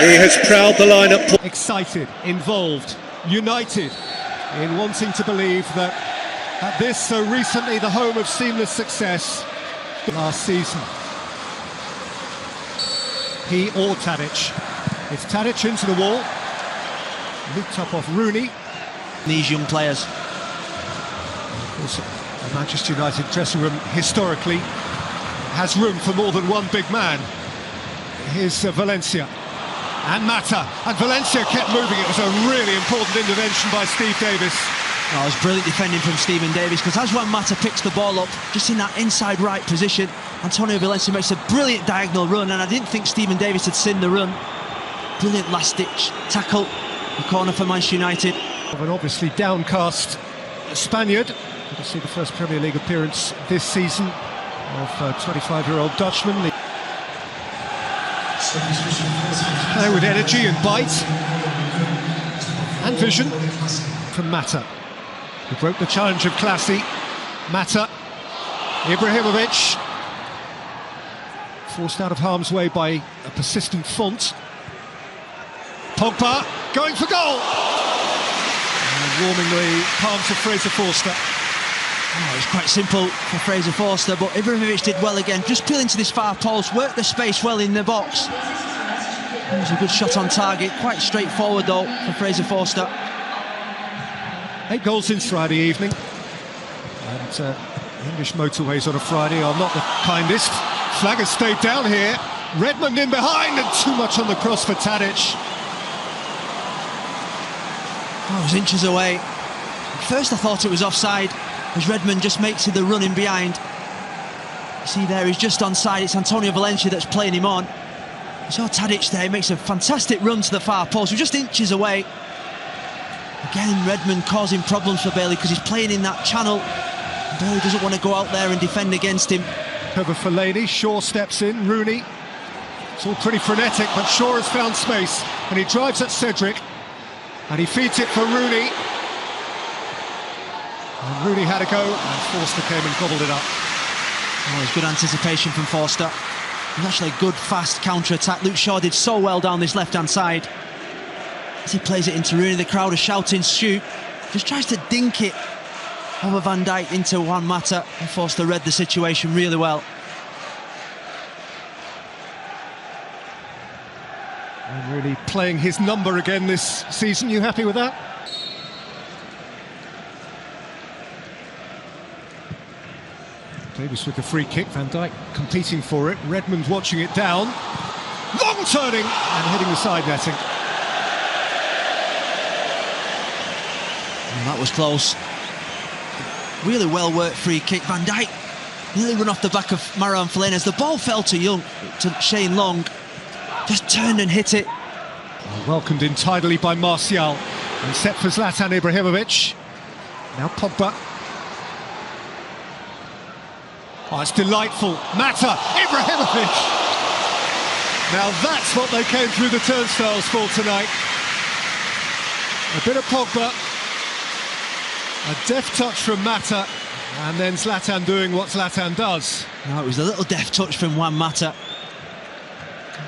He has prowled the lineup. Excited, involved, united in wanting to believe that at this so recently the home of seamless success last season. He or Tadic. It's Tadic into the wall. Looped up off Rooney. These young players. Of course, the Manchester United dressing room historically has room for more than one big man. Here's Valencia and Mata, and Valencia kept moving. It was a really important intervention by Steve Davis. Oh, it was brilliant defending from Stephen Davis, because as Juan Mata picks the ball up, just in that inside right position, Antonio Valencia makes a brilliant diagonal run, and I didn't think Stephen Davis had seen the run. Brilliant last-ditch tackle, the corner for Manchester United. Of an obviously downcast Spaniard. You see the first Premier League appearance this season of 25-year-old Dutchman. Play with energy and bite and vision from Mata. He broke the challenge of Classy. Mata, Ibrahimovic, forced out of harm's way by a persistent Font. Pogba going for goal! And warming the palms of Fraser Forster. Oh, it's quite simple for Fraser Forster, but Ibrahimovic did well again. Just peel into this far post, work the space well in the box. It was a good shot on target, quite straightforward though for Fraser Forster. 8 goals since Friday evening. And English motorways on a Friday are not the kindest. Flag has stayed down here. Redmond in behind, and too much on the cross for Tadic. Oh, it was inches away. At first I thought it was offside, as Redmond just makes it the run in behind. You see there, he's just onside. It's Antonio Valencia that's playing him on. You saw Tadic there, he makes a fantastic run to the far post. We're just inches away. Again, Redmond causing problems for Bailey because he's playing in that channel. Bailey doesn't want to go out there and defend against him. Cover for Laney, Shaw steps in, Rooney. It's all pretty frenetic, but Shaw has found space, and he drives at Cedric, and he feeds it for Rooney. And Rooney had a go, and Forster came and gobbled it up. Oh, it's good anticipation from Forster. It was actually a good, fast counter-attack. Luke Shaw did so well down this left-hand side. As he plays it into Rooney, the crowd are shouting, shoot. Just tries to dink it over Van Dijk into Juan Mata, and Forster read the situation really well. And really playing his number again this season. You happy with that? Davis with the free kick, Van Dijk competing for it. Redmond watching it down. Long turning and hitting the side netting. And that was close. Really well worked free kick. Van Dijk nearly run off the back of Marouane Fellaini as the ball fell to Shane Long. Just turned and hit it. Welcomed in tidily by Martial and set for Zlatan Ibrahimovic. Now Pogba. Oh, it's delightful. Mata, Ibrahimovic. Now that's what they came through the turnstiles for tonight. A bit of Pogba, a deft touch from Mata, and then Zlatan doing what Zlatan does. No, it was a little deft touch from Juan Mata.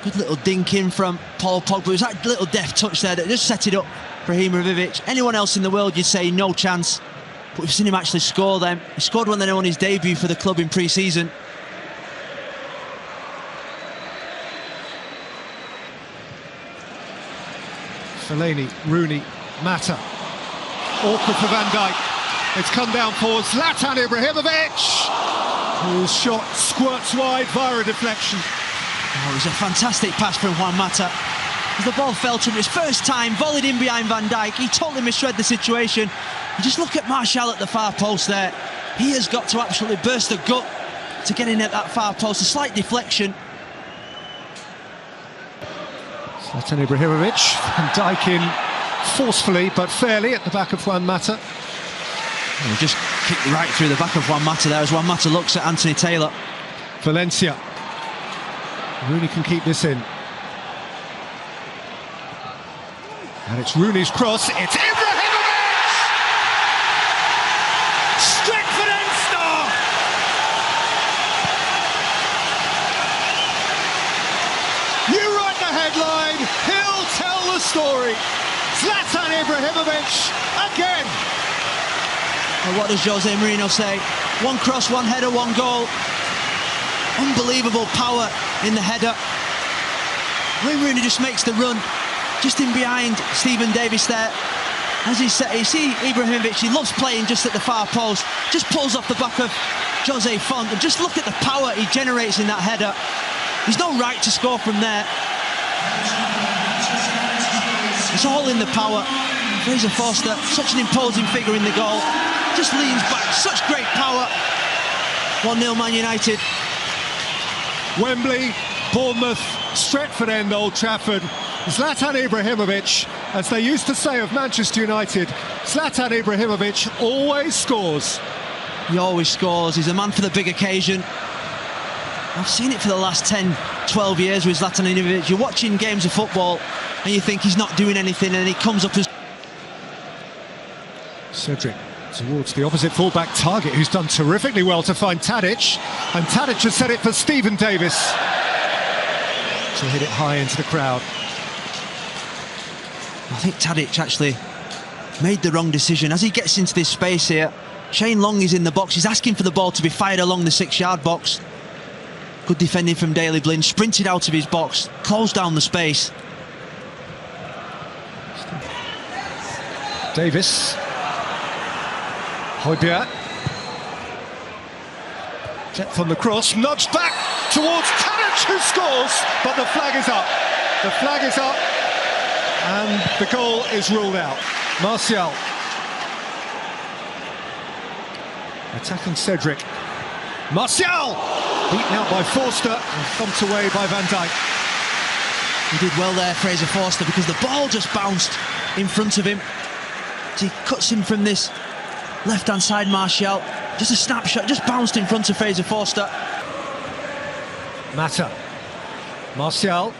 Good little dink in from Paul Pogba. It was that little deft touch there that just set it up for Ibrahimovic. Anyone else in the world, you'd say no chance. But we've seen him actually score them. He scored one then on his debut for the club in pre-season. Fellaini, Rooney, Mata. Awkward for Van Dijk. It's come down for Zlatan Ibrahimovic, whose shot squirts wide via a deflection. Oh, it was a fantastic pass from Juan Mata. As the ball fell to him his first time, volleyed in behind Van Dijk. He totally misread the situation. And just look at Martial at the far post there. He has got to absolutely burst the gut to get in at that far post. A slight deflection. Zlatan Ibrahimovic, Van Dijk in forcefully but fairly at the back of Juan Mata. He just kicked right through the back of Juan Mata there as Juan Mata looks at Anthony Taylor. Valencia. Rooney can keep this in. And it's Rooney's cross. It's Ibrahimovic! Stretford end star! You write the headline. He'll story. Zlatan Ibrahimovic again. And what does Jose Mourinho say? One cross, one header, one goal. Unbelievable power in the header. Wayne Rooney just makes the run, just in behind Stephen Davis there. As he said, you see Ibrahimovic, he loves playing just at the far post, just pulls off the back of Jose Font, and just look at the power he generates in that header. He's no right to score from there. It's all in the power. Fraser Forster, such an imposing figure in the goal, just leans back, such great power. 1-0 Man United. Wembley, Bournemouth, Stretford End, Old Trafford. Zlatan Ibrahimovic, as they used to say of Manchester United, Zlatan Ibrahimovic always scores. He always scores. He's a man for the big occasion. I've seen it for the last 10, 12 years with Zlatan Ibrahimovic. You're watching games of football and you think he's not doing anything, and he comes up as... Cedric towards the opposite fullback Target, who's done terrifically well to find Tadic, and Tadic has set it for Stephen Davis to hit it high into the crowd. I think Tadic actually made the wrong decision. As he gets into this space here, Shane Long is in the box. He's asking for the ball to be fired along the 6-yard box. Good defending from Daley Blind, sprinted out of his box, closed down the space. Davis. Højbjerg. Depth on the cross, nudged back towards Tadic, who scores, but the flag is up. The flag is up, and the goal is ruled out. Martial. Attacking Cedric. Martial! Beaten out by Forster and thumped away by Van Dijk. He did well there, Fraser Forster, because the ball just bounced in front of him. He cuts him from this left-hand side, Martial. Just a snapshot, just bounced in front of Fraser Forster. Mata. Martial.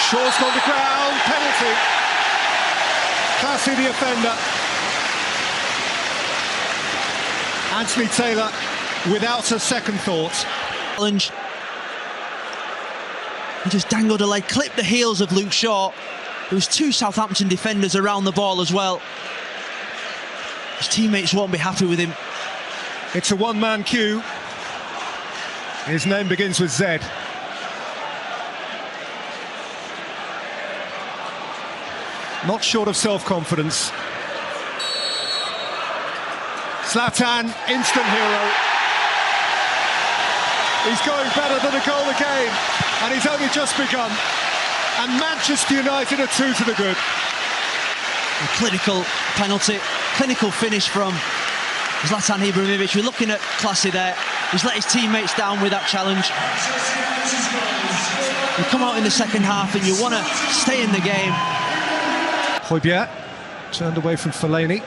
Shaw's gone to ground, penalty. Classy the offender. Anthony Taylor without a second thought. Challenge. He just dangled a leg, clipped the heels of Luke Shaw. There was 2 Southampton defenders around the ball as well. His teammates won't be happy with him. It's a one-man queue. His name begins with Z. Not short of self-confidence. Zlatan, instant hero. He's going better than a goal a game, and he's only just begun. And Manchester United are 2 to the good. A clinical penalty, clinical finish from Zlatan Ibrahimovic. We're looking at classy there. He's let his teammates down with that challenge. You come out in the second half and you want to stay in the game. Højbjerg turned away from Fellaini.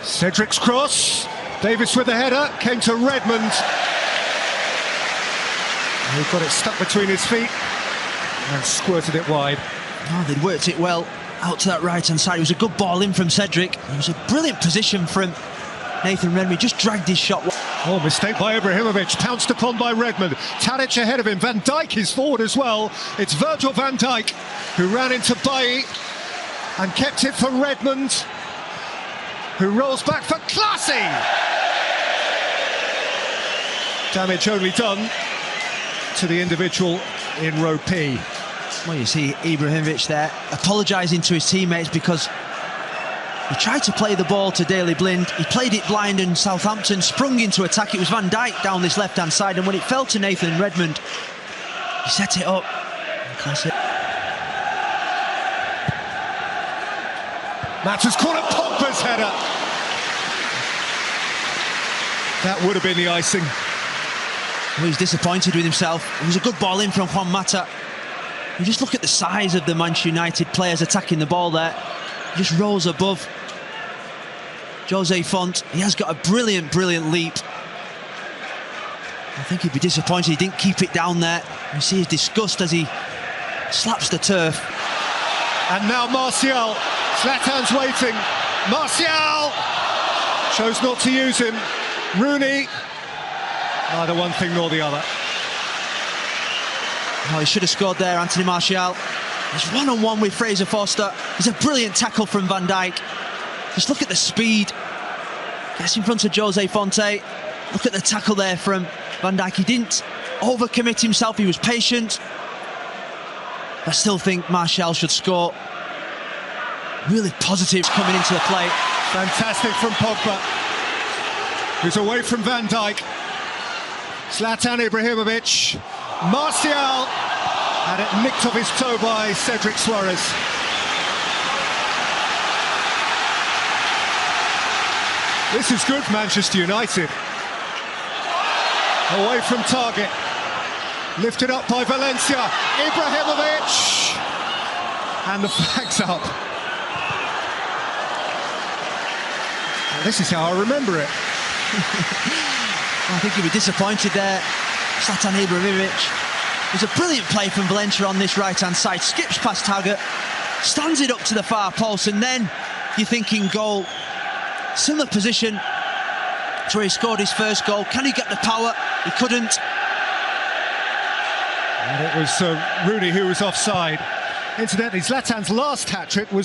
Cedric's cross. Davis with the header, came to Redmond. He got it stuck between his feet and squirted it wide. Oh, they'd worked it well out to that right-hand side. It was a good ball in from Cedric. It was a brilliant position from Nathan Redmond. Just dragged his shot. Oh, mistake by Ibrahimovic, pounced upon by Redmond. Tadic ahead of him. Van Dijk is forward as well. It's Virgil van Dijk who ran into Bailly and kept it for Redmond, who rolls back for Classy. Damage only done to the individual in row P. Well, you see Ibrahimovic there apologising to his teammates because he tried to play the ball to Daley Blind. He played it blind and Southampton sprung into attack. It was Van Dijk down this left-hand side, and when it fell to Nathan Redmond, he set it up. Classic. Mata's corner, Pogba's header. That would have been the icing. Well, he's disappointed with himself. It was a good ball in from Juan Mata. You just look at the size of the Manchester United players attacking the ball there. He just rose above Jose Font. He has got a brilliant, brilliant leap. I think he'd be disappointed he didn't keep it down there. You see his disgust as he slaps the turf. And now Martial. Zlatan's waiting. Martial chose not to use him. Rooney, neither one thing nor the other. Oh, he should have scored there, Anthony Martial. He's one-on-one with Fraser Forster. It's a brilliant tackle from Van Dijk. Just look at the speed. Gets in front of Jose Fonte. Look at the tackle there from Van Dijk. He didn't overcommit himself, he was patient. I still think Martial should score. Really positive coming into the play. Fantastic from Pogba, who's away from Van Dijk. Zlatan Ibrahimovic. Martial had it nicked off his toe by Cedric Suarez. This is good, Manchester United. Away from target. Lifted up by Valencia. Ibrahimovic. And the flag's up. This is how I remember it. I think he'll be disappointed there. Zlatan Ibrahimovic. It was a brilliant play from Valencia on this right-hand side. Skips past Taggart, stands it up to the far post, and then you're thinking goal. Similar position to where he scored his first goal. Can he get the power? He couldn't. And it was Rooney who was offside. Incidentally, Zlatan's last hat-trick was